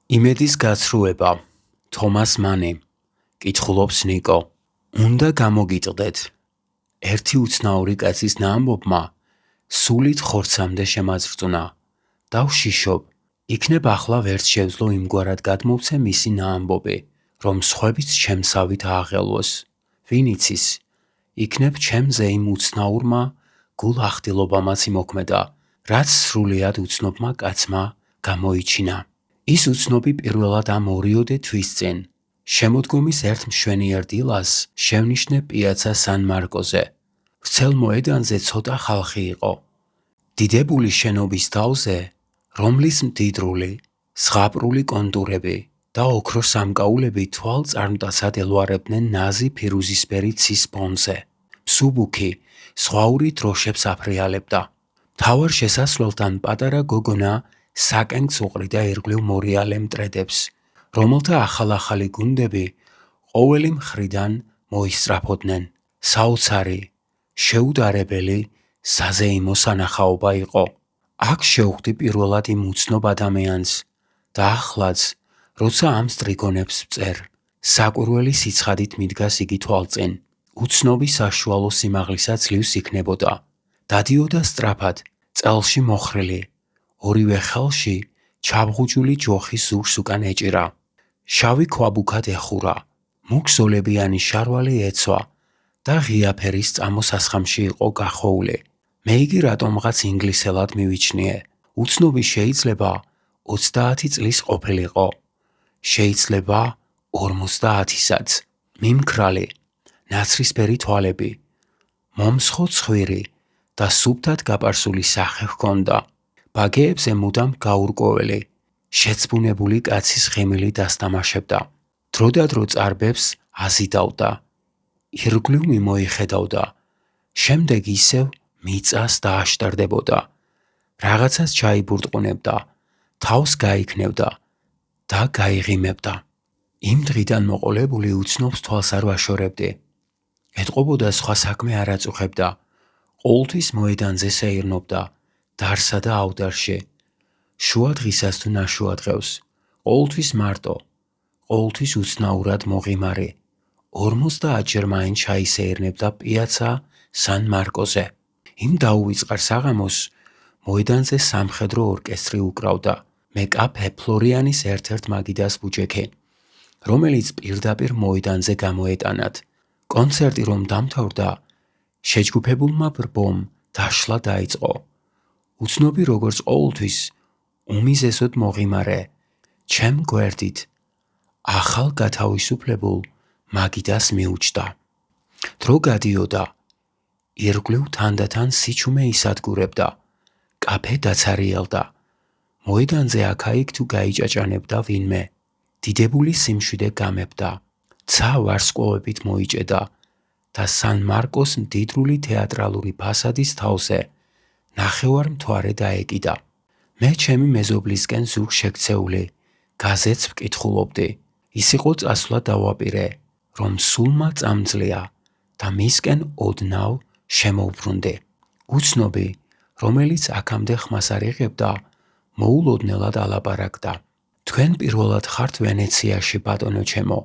იმედის გაცრუება. თომას მანი. კითხულობს ნიკო. უნდა გამოგიტყდეთ. ერთი უცნაური კაცის ნაამბობმა სულით ხორცამდე შემაძრწუნა. დავშიშობ. იქნებ ახლა ვერც შევძლო იმგვარად გადმოვცე მისი ნაამბობი, რომ სხვებიც ჩემსავით ააღელვოს. ვინ იცის? იქნებ ჩემზე იმ უცნაურმა გულ ახდილობამაც იმოქმედა, რაც სრულიად უცნობმა კაცმა გამოიჩინა. ის უცნობი პირველად ამ 2 თვის წინ შემოდგომის ერთ მშვენიერ დილას შევნიშნე პიაცა სან მარკოზე. ვრცელ მოედანზე ცოტა ხალხი იყო. დიდებული შენობის თავზე, რომლის მდიდრული, ზღაპრული კონტურები და ოქრო სამკაულები თვალწარმტაცად ელვარებდნენ ნაზი ფირუზისფერი ცის ბონზე. მსუბუქი, ზღვაური დროშებს აფრიალებდა. მთავარ შესასვლელთან პატარა გოგონა საკენკს უყრიდა ირგვლივ მორიალე მტრედებს, რომელთა ახალ-ახალი გუნდები ყოველი მხრიდან მოისწრაფოდნენ. საოცარი, შეუდარებელი, საზეიმო სანახაობა იყო. აქ შევხვდი პირველად იმ უცნობ ადამიანს და ახლაც, როცა ამ სტრიგონებს ვწერ, საკვირველი სიცხადით მიდგას იგი თვალწინ. უცნობი საშუალო სიმაღლისა ძლივს იქნებოდა. დადიოდა სწრაფად, წელში მოხრილი. ორივე ხელში ჩაბღუჯული ჯოხი ზურს უკან ეჭირა. შავი ქვაბუქად ეხურა, მუქ-ზოლებიანი შარვალი ეცვა და ღია ფერის წამოსასხამში იყო გახოული. მე იგი რატომღაც ინგლისელად მივიჩნიე. უცნობი შეიძლება 30 წლის ყოფილიყო. შეიძლება 50-საც. მიმქრალი, ნაცრისფერი თვალები, მომსხო ცხვირი და სუფთად გაპარსული სახე ჰქონდა. ბაგეებზე მუდამ გაურკვეველი, შეცბუნებული კაცის ღიმილი დასტამაშებდა. დროდადრო წარბებს აზიდავდა. ირგვლივ მიმოიხედავდა. შემდეგ ისევ მიწას დააშტარდებოდა. რაღაცას ჩაიბურტყუნებდა, თავს გაიქნევდა და გაიღიმებდა. იმ დღიდან მოყოლებული უცნობს თვალს არ ვაშორებდი. ეტყობოდა სხვა საქმე არ აწუხებდა. ყოველთვის მოედანზე სეირნობდა, დარსა და ავდარში. შუა დღისას თუ ნაშუა დღევს, ყოველთვის მარტო, ყოველთვის უცნაურად მოღიმარი. 50-ჯერ მაინც ჩაისეირნებდა პიაცა სან მარკოზე. იმ დაუვიწყარ საღამოს მოედანზე სამხედრო ორკესტრი უკრავდა. მე კაფე ფლორიანის ერთ-ერთ მაგიდას ბუჯექი, რომელიც პირდაპირ მოედანზე გამოეტანათ. კონცერტი რომ დამთავრდა, შეჯგუფებულმა ბრბომ დაშლა დაიწყო. უცნობი როგორც ყოველთვის, უმიზესოდ მოღიმარე, ჩემ გვერდით, ახალ გათავისუფლებულ მაგიდას მიუჯდა. დრო გადიოდა, ირგვლივ თანდათან სიჩუმე ისადგურებდა. კაფე დაცარიელდა. მოედანზე აქა-იქ თუ გაიჭაჭანებდა ვინმე. დიდებული სიმშვიდე გამებდა. ცა ვარსკვლავებით მოიჭედა და სან მარკოს მდიდრული თეატრალური ფასადის თავზე ნახევარ მთვარე დაეკიდა. მე ჩემი მეზობლისკენ ზურგ შექცეული გაზეთს ვკითხულობდი. ის იყო წასვლა დავაპირე, რომ სულმა წამძლია და მისკენ ოდნავ შემოვბრუნდი. უცნობი, რომელიც აქამდე ხმას არ იღებდა, მოულოდნელად ალაპარაკდა. თქვენ პირველად ხართ ვენეციაში, ბატონო ჩემო,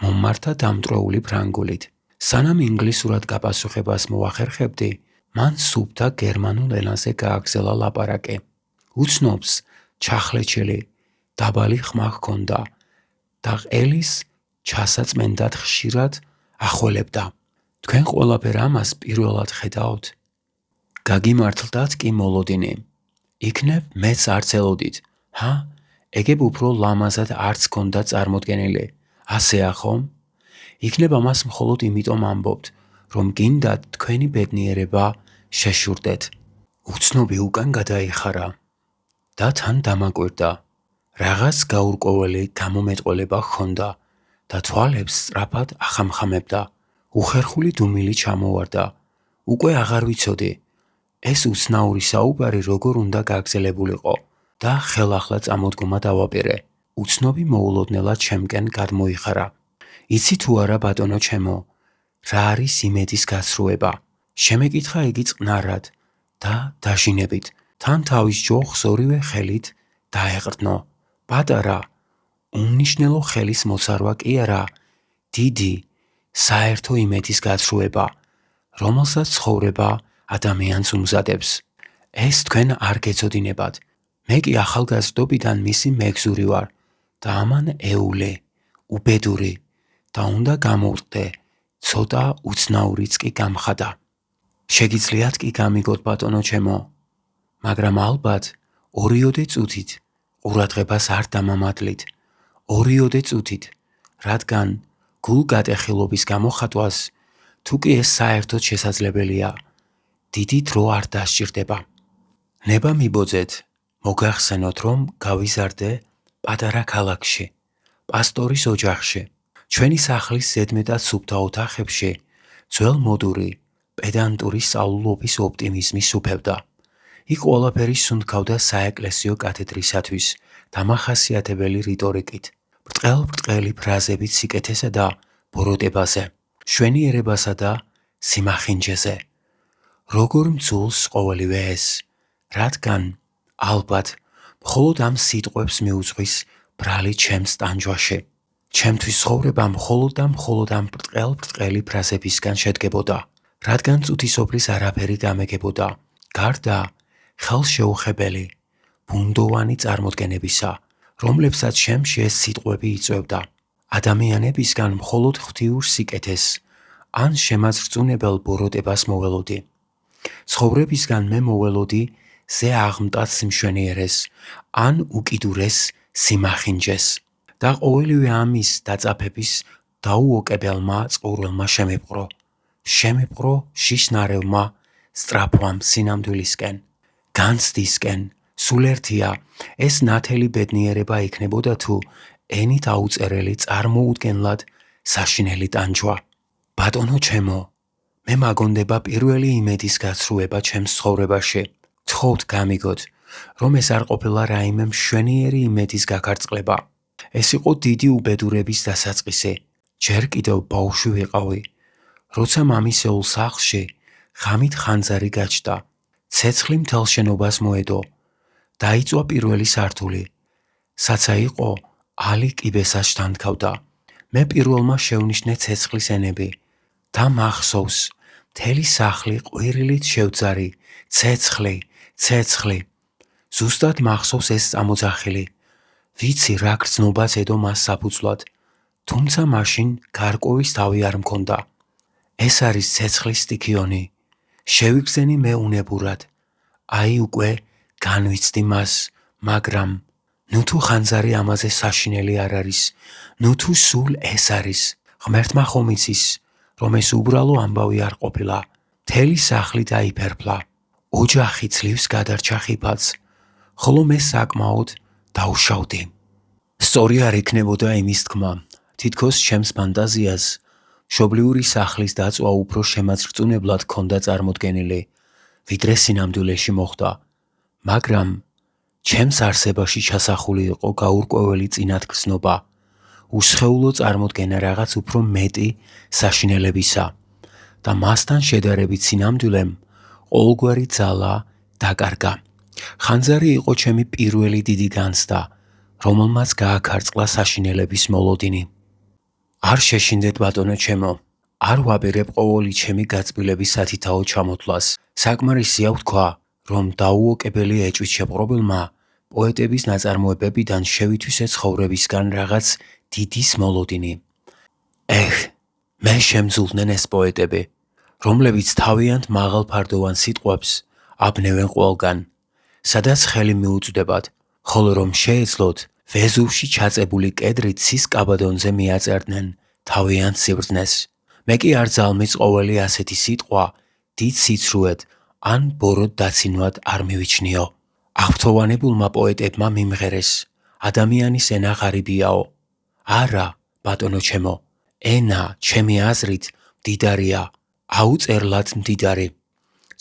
მომმართა დამტვრეული ფრანგულით. სანამ ინგლისურად გაპასუხებას მოახერხებდი, მან სუფთა გერმანულ ენაზე გააგზავნა ლაპარაკი. უცნობს ჩახლეჩილი, დაბალი ხმა ჰქონდა და ყელის ჩასაწმენდად ხშირად ახველებდა. თქვენ ყველაფერ ამას პირველად ხედავთ? გაგიმართლდათ კი მოლოდინი. იქნებ მეც არც ელოდით. ჰა? ეგებ უფრო ლამაზად არც ჰქონდა წარმოდგენილი. ასეა ხომ? იქნებ ამას მხოლოდ იმიტომ ამბობთ, რომ გინდათ თქვენი ბედნიერება შეშურდეთ. უცნობი უკან გადაიხარა და თან დამაკვირდა. რაღაც გაურკვეველი გამომეტყველება ჰქონდა და თვალებს სწრაფად ახამხამებდა. უხერხული დუმილი ჩამოვარდა. უკვე აღარ ვიცოდი, ეს უცნაური საუბარი როგორ უნდა გაგრძელებულიყო და ხელახლა წამოდგომა დავაპირე. უცნობი მოულოდნელად ჩემკენ გადმოიხარა. იცი თუ არა, ბატონო ჩემო, რა არის იმედის გაცრუება? შემეკითხა იგი წყნარად და დაჟინებით. თან თავის ჯოხს ორივე ხელით დაეყრდნო. პატარა, უმნიშვნელო ხელის მოწარვა კი არა, დიდი, საერთო იმედის გაცრუება, რომელსაც ცხოვრება ადამიანს უმზადებს. ეს თქვენ არ გეცოდინებათ. მე კი ახალგაზრდობიდან მისი მეგზური ვარ და ამან ეულე, უბედური და უნდა გამოვყდე, ცოტა უცნაურიც კი გამხადა. შეგიძლიათ კი გამიგოთ ბატონო ჩემო, მაგრამ ალბათ ორიოდე წუთით ყურადღებას არ დამამატლით, ორიოდე წუთით, რადგან გულგატეხილობის გამოხატვას თუ კი ეს საერთოდ შესაძლებელია, დიდი დრო არ დასჭირდება. ნება მიბოძეთ, მოგახსენოთ რომ გავიზარდე პატარა ქალაქში, პასტორის ოჯახში. ჩვენი სახლის ზედმეტად სუფთა ოთახებში ძველ მოდური, პედანტური სწავლულობის ოპტიმიზმი სუფევდა. იქ ყველაფერი სუნთქავდა საეკლესიო კათედრისათვის დამახასიათებელი რიტორიკით, ბრტყელ-ბრტყელი ფრაზებით სიკეთესა და ბოროტებაზე, მშვენიერებასა და სიმახინჯეზე. როგორ მძულს ყოველივე ეს, რადგან ალბათ მხოლოდ ამ სიტყვებს მიუძღვის ბრალი ჩემს ტანჯვაში. ჩემთვის ცხოვრება მხოლოდ და მხოლოდ ამ ბრტყელ-ბრტყელი ფრაზებისგან შედგებოდა, რადგან წუთისოფლის არაფერი გამეგებოდა, გარდა ხელშეუხებელი, ბუნდოვანი წარმოდგენებისა, რომლებსაც შემში ეს სიტყვები იწვევდა. ადამიანებისგან მხოლოდ ღვთიურ სიკეთეს ან შემაძრწუნებელ ბოროტებას მოველოდი. ცხოვრებისგან მე მოველოდი ზე აღმტაც სიმშვენიერეს ან უკიდურეს სიმახინჯეს და ყოველივე ამის დაწაფების დაუოკებელმა წყურველმა შემეპყრო შიშნარევმა სწრაფვამ სინამდვილისკენ, განცდისკენ. სულ ერთია, ეს ნათელი ბედნიერება იქნებოდა თუ ენით აუწერელი წარმოუდგენლად საშინელი ტანჯვა. ბატონო ჩემო, მე მაგონდება პირველი იმედის გაცრუება ჩემს ცხოვრებაში. გთხოვთ გამიგოთ, რომ ეს არ ყოფილა რაიმე მშვენიერი იმედის გაქარწყლება. ეს იყო დიდი უბედურების დასაწყისი. ჯერ კიდევ ბავშვი ვიყავი, როცა მამისეულ სახლში ღამით ხანძარი გაჩნდა, ცეცხლი მთელ შენობას მოედო. დაიწვა პირველი სართული, საცა იყო ალი კიბესას შთანთქავდა. მე პირველმა შევნიშნე ცეცხლის ენები და მახსოვს, მთელი სახლი ყვირილით შევძარი, ცეცხლი. ზუსტად მახსოვს ეს წამოძახილი. ვიცი რა გრძნობას ედო მას საფუძვლად, თუმცა მაშინ გარკვევის თავი არ მქონდა. ეს არის ცეცხლის სტიქიონი. შევიგზენი მე უნებურად. აი უკვე განვიცდი მას, მაგრამ ნუ თუ ხანძარი ამაზე საშინელი არ არის, ნუ თუ სულ ეს არის. ღმერთმა ხომ იცის, რომ ეს უბრალო ამბავი არ ყოფილა. მთელი სახლი დაიფერფლა. ოჯახი ძლივს გადარჩა ხიფათს, ხოლო მე საკმაოდ დავშავდი. სწორი არ იქნებოდა იმის თქმა, თითქოს ჩემს ფანტაზიას მშობლიური სახლის დაწვა უფრო შემაძრწუნებლად ჰქონდა წარმოდგენილი, ვიდრე სინამდვილეში მოხდა, მაგრამ ჩემს არსებაში ჩასახული იყო გაურკვეველი წინათგრძნობა, უსხეულო წარმოდგენა რაღაც უფრო მეტი საშინელებისა და მასთან შედარებით სინამდვილემ ყოველგვარი ძალა დაკარგა. ხანძარი იყო ჩემი პირველი დიდი განცდა, რომელმაც გააქარწყლა საშინელების მოლოდინი. არ შეშინდეთ ბატონო ჩემო, არ ვაბერებ ყოველი ჩემი გაწბილების სათითაო ჩამოთვლას. საკმარისია ვთქვა, რომ დაუოკებელი ეჭვით შეპყრობილმა პოეტების ნაწარმოებებიდან შევითვისე ცხოვრებისგან რაღაც დიდის მოლოდინი. მე შემძულდნენ ეს პოეტები, რომლებიც თავიანთ მაღალფარდოვან სიტყვებს აბნევენ ყველგან, სადაც ხელი მიუწვდებათ, ხოლო რომ შეეძლოთ, ვეზუვში ჩაწებული კედრით ცის კაბადონზე მიაწერდნენ თავიანთ სიბრძნეს. მე კი არ ძალმის ყოველი ასეთი სიტყვა დიდ სიცრუედ ან ბოროტ დაცინვად არ მივიჩნიო. აღფრთოვანებულმა პოეტებმა მიმღერეს, ადამიანის ენა ღარიბიაო. არა, ბატონო ჩემო, ენა ჩემი აზრით მდიდარია, აუწერლად მდიდარი.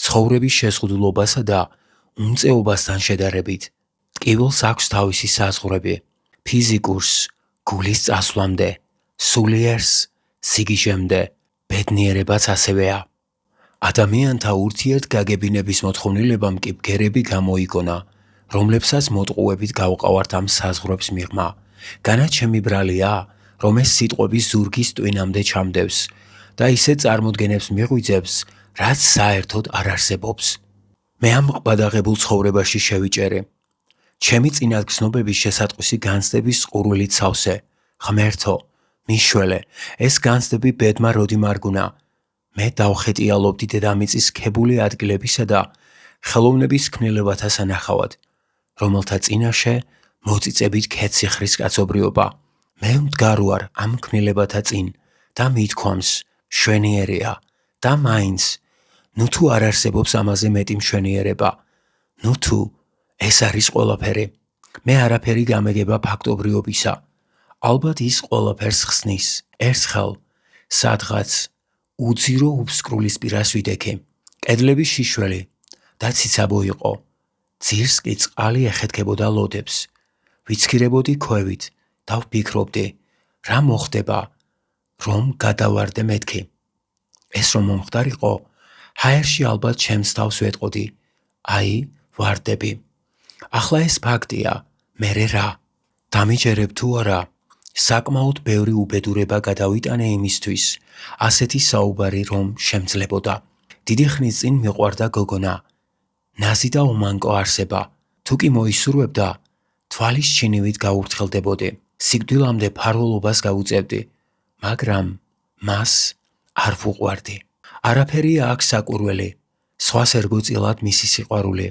ცხოვრების შეზღუდულობასა და უმწეობასთან შედარებით ტკივილს აქვს თავისი საზღვრები, ფიზიკურს გულის წასვლამდე, სულიერს სიგიჟემდე, ბედნიერებაც ასევეა. ადამიანთა ურთიერთგაგებინების მოთხოვნილებამ კი ბგერები გამოიგონა, რომლებსაც მოტყუებით გავყავართ ამ საზღვრებს მიღმა განა ჩემი ბრალია, რომ ეს სიტყვები ზურგის ტვინამდე ჩამდევს და ისე წარმოდგენებს მიღვიძებს, რაც საერთოდ არ არსებობს. მე ამ ყბადაღებულ ცხოვრებაში შევიჭერე. ჩემი წინათგრძნობების შესატყვისი განცდების ყურვილით სავსე. ღმერთო, მიშველე, ეს განცდები ბედმა როდი მარგუნა. მე დავხეტიალობდი დედამიწის ქებული ადგილებისა და ხელოვნების ქმნილებათა სანახავად, რომელთა წინაშე მოწიწებით ქეციხრის კაცობრიობა. მე მდგარ ვარ ამ ქმნილებათა წინ და მithქვამს, მშვენიერია და მაინც, ნუ თუ არ არსებობს ამაზე მეტი მშვენიერება, ნუ თუ ეს არის ყველაფერი, მე არაფერი გამეგება ფაქტობრიობისა. ალბათ ის ყველაფერს ხსნის. ერთხელ სადღაც უძირო უბსკრულის პირას ვიდექი. კედლები შიშველი და ციცაბო იყო. ძირს კი წყალი ეხეთქებოდა ლოდებს. ვიცქირებოდი ქვევით და ვფიქრობდი, რა მოხდება, რომ გადავარდე მეთქი. ეს რომ მომხდარიყო, ჰაერში ალბათ ჩემს თავს ვეტყოდი, აი, ვარდები. ახლა ეს ფაქტია, მერე რა? დამიჯერებ თუ არა? საკმაოდ ბევრი უბედურება გადავიტანე იმისთვის, ასეთი საუბარი რომ შემძლებოდა. დიდი ხნის წინ მიყვარდა გოგონა. ნაზი და უმანკო არსება. თუ კი მოისურვებდა, თვალის ჩინივით გაურთხელდებოდი. სიკვდილამდე ფარველობას გავუწევდი, მაგრამ მას არ ვუყვარდი. არაფერია აქ საკურველი, სხვას ერგოწილად მისი სიყვარული.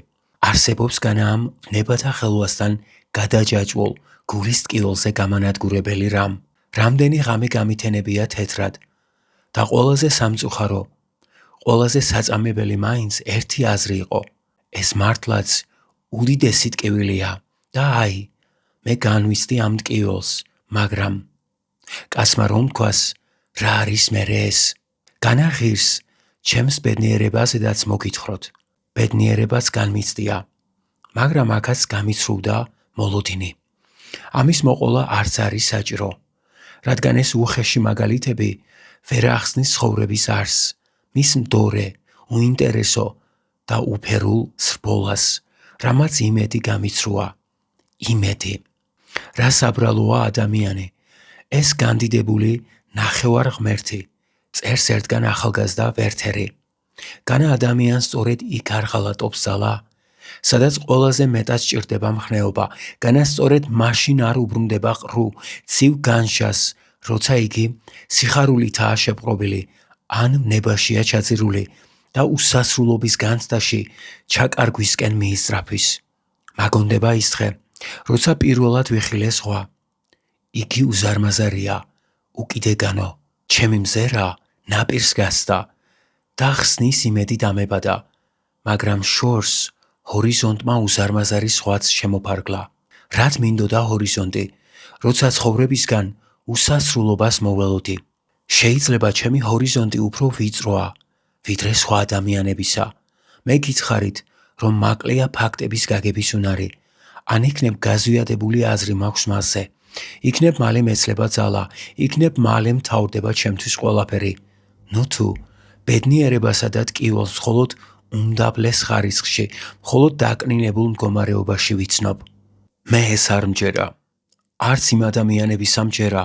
არსებობს განა ამ ნებათა ხელვასთან გადაჯაჭვულ გულის ტკივილზე გამანადგურებელი რამ. რამდენი ღამე გამითენებია თეთრად და ყველაზე სამწუხარო, ყველაზე საწამებელი მაინც ერთი აზრი იყო. ეს მართლაც უდიდესი ტკივილია და აი, მე განვიცდი ამ ტკივილს, მაგრამ კაცმა რომ თქვას, რა არის მერე ეს? განა ღირს ჩემს ბედნიერებაზედაც მოგითხროთ. ბედნიერებაც განმიცდია, მაგრამ აქაც გამიცრუვდა მოლოდინი. ამის მოყოლა არც არის საჭირო, რადგან ეს უხეში მაგალითები ვერ ახსნის ცხოვრების არსს, მის მდორე, უინტერესო და უფერულ სრბოლას, რამაც იმედი გამიცრუა. იმედი. რა საბრალოა ადამიანი, ეს განდიდებული ნახევარ ღმერთი, წერს ერთგან ახალგაზრდა ვერთერი. განა ადამიანს სწორედ იქ არ ღალატობს ზალა, სადაც ყველაზე მეტად სჭირდება მხნეობა, განა სწორედ მაშინ არ უბრუნდება ყრუ, ცივ განშას, როცა იგი სიხარულითაა შეპყრობილი, ან ნებაშია ჩაძირული და უსასრულობის განცდაში ჩაკარგვისკენ მიისწრაფვის. მაგონდება ის დღე, როცა პირველად ვიხილე ზღვა. იგი უზარმაზარია, უკიდეგანო, ჩემი მზერა ნაპირს გასდა და ხსნის იმედი დამებადა, მაგრამ შორს ჰორიზონტმა უზარმაზარი ზღვაც შემოფარგლა. რად მინდოდა ჰორიზონტი, როცა ცხოვრებისგან უსასრულობას მოველოდი. შეიძლება ჩემი ჰორიზონტი უფრო ვიწროა, ვიდრე სხვა ადამიანებისა. მე გითხარით, რომ მაკლია ფაქტების გაგების უნარი, ან იქნებ გაზვიადებული აზრი მაქვს მასზე. იქნებ მალე მეცლება ძალა, იქნებ მალე მთავრდება ჩემთვის ყველაფერი. ნუ თუ ბედნიერებასა და ტკივილს მხოლოდ უმდაბლეს ხარისხში, მხოლოდ დაკნინებულ მდგომარეობაში ვიცნობ. მე ეს არ მჯერა. არც იმ ადამიანების ამჯერა,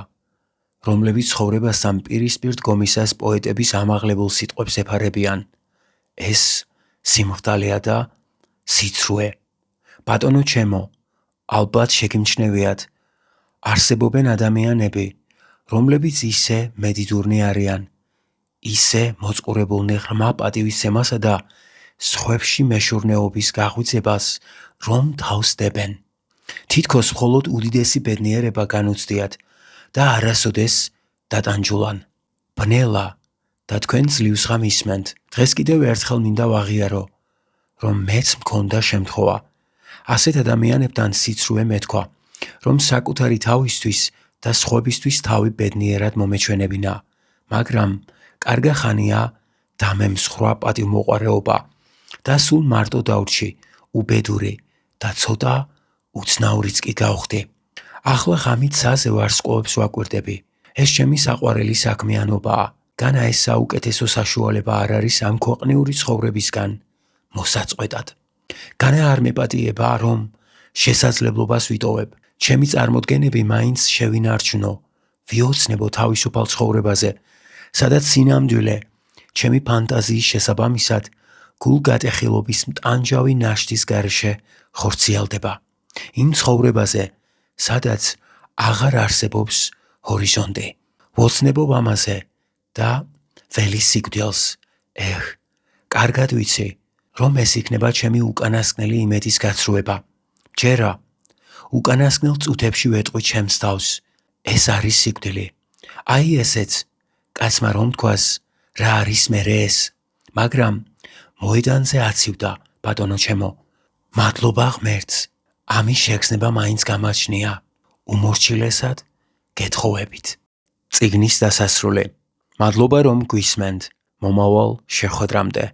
რომლებიც ცხოვრებასთან პირისპირ დგომისას პოეტების ამაღლებულ სიტყვებს ეფარებიან. ეს სიმხდალეა და სიცრუე. ბატონო ჩემო, ალბათ შეგიმჩნევიათ, არსებობენ ადამიანები, რომლებიც ისე მედიდურნი არიან, ისე მოწყურებულნი ღრმა პატივისცემასა და სხვებში მეშურნეობის გაღვიძებას, რომ თავს დებენ. თითქოს მხოლოდ უდიდესი ბედნიერება განუცდიათ და არასოდეს დატანჯულან. ბნელა და თქვენ ძლივს ღამისმენთ. დღეს კიდევ ერთხელ მინდა ვაღიარო, რომ მეც მქონდა შემთხვევა. ასეთ ადამიანებთან სიცრუე მეთქვა, რომ საკუთარი თავისთვის და სხვებისთვის თავი ბედნიერად მომეჩვენებინა, მაგრამ კარგა ხანია დამემსხვრა პატივმოყვარეობა და სულ მარტო დავრჩი, უბედური და ცოტა უცნაურიც კი გავხდი. ახლა ღამით ცაზე ვარსკვლავებს ვაკვირდები. ეს ჩემი საყვარელი საქმიანობაა. განა ეს საუკეთესო საშუალება არ არის ამ ქვეყნიური ცხოვრებისგან მოსაწყვეტად. განა არ მეპატიება, რომ შესაძლებლობას ვიტოვებ, ჩემი წარმოდგენები მაინც შევინარჩუნო, ვიოცნებო თავისუფალ ცხოვრებაზე, სადაც სინამდვილე ჩემი ფანტაზიის შესაბამისად გულგატეხილობის მტანჯავი ნაშთის გარეშე ხორციელდება. იმ ცხოვრებაზე, სადაც აღარ არსებობს ჰორიზონტი. ვოცნებობ ამაზე და ველი სიკვდილს. კარგად ვიცი, რომ ეს იქნება ჩემი უკანასკნელი იმედის გაცრუება. ჯერა, უკანასკნელ წუთებში ვეტყვი ჩემს თავს, ეს არის სიკვდილი. აი ესეც, კაცმა რომ თქვას, რა არის მერე ეს, მაგრამ მოედანზე აცივდა, ბატონო ჩემო. მადლობა ღმერთს, ამის შეგრძნება მაინც გამაჩნია, უმორჩილესად გეთხოვებით. წიგნის დასასრული. მადლობა რომ გვისმენთ. მომავალ შეხვედრამდე.